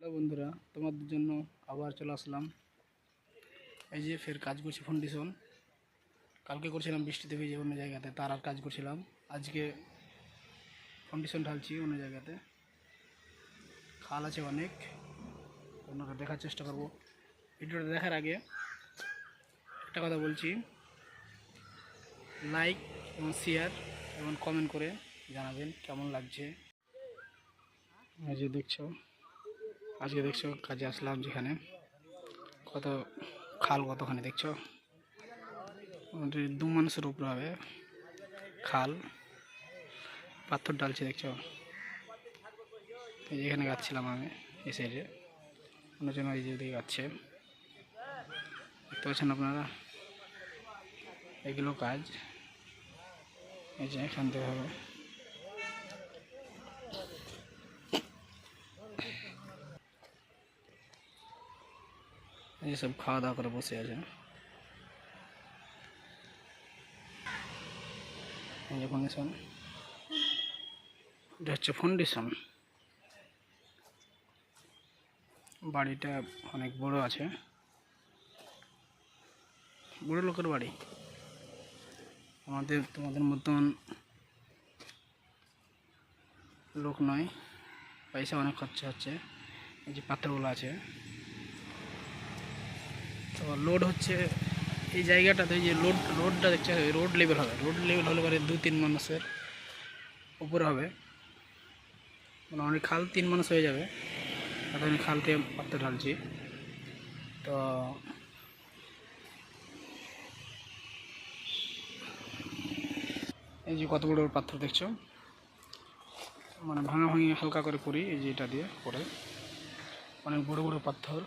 Hello বন্ধুরা, তোমাদের জন্য আবার চলে আসলাম। এই যে ফের কাজ করছি ফাউন্ডেশন। কালকে করছিলাম বৃষ্টিতে ভিজে অন্য জায়গাতে, তার আর কাজ করছিলাম। আজকে ফাউন্ডেশন ঢালছি অন্য জায়গাতে। খাল আছে অনেক, অন্যরা দেখার চেষ্টা করব। ভিডিওটা দেখার আগে একটা কথা বলছি, লাইক এবং শেয়ার এবং কমেন্ট করে জানাবেন কেমন লাগছে। এই যে দেখছো, আজকে দেখছো কাজে আসলাম যেখানে, কত খাল কতখানি দেখছো, দু মানুষের উপরে হবে খাল। পাথর ডালছে দেখছো, এই যেখানে গাচ্ছিলাম আমি এই সাইডে, অন্যজন এই যে দিকে গাচ্ছে, দেখতে পাচ্ছেন আপনারা। এগুলো কাজ এই যে এখান থেকে হবে। এই সব খাওয়া দাওয়া করে বসে আছে। এই যে ফাউন্ডেশন, এটা হচ্ছে ফাউন্ডেশন। বাড়িটা অনেক বড় আছে, বড় লোকের বাড়ি। তোমাদের মতন লোক নয়, পয়সা অনেক খরচা হচ্ছে। এই যে পাথরগুলো আছে, তো লোড হচ্ছে এই জায়গাটাতে। এই যে রোডটা দেখছে, রোড লেভেল হবে। রোড লেভেল হলে পরে 2-3 মানুষের উপরে হবে, মানে অনেক খাল 3 মানুষ হয়ে যাবে। এখন আমি খালতে পাথর ঢালছি। তো এই যে কত বড় পাথর দেখছো, মানে ভাঙা হালকা করে করি। এই যে এটা দিয়ে পরে অনেক বড় বড় পাথর।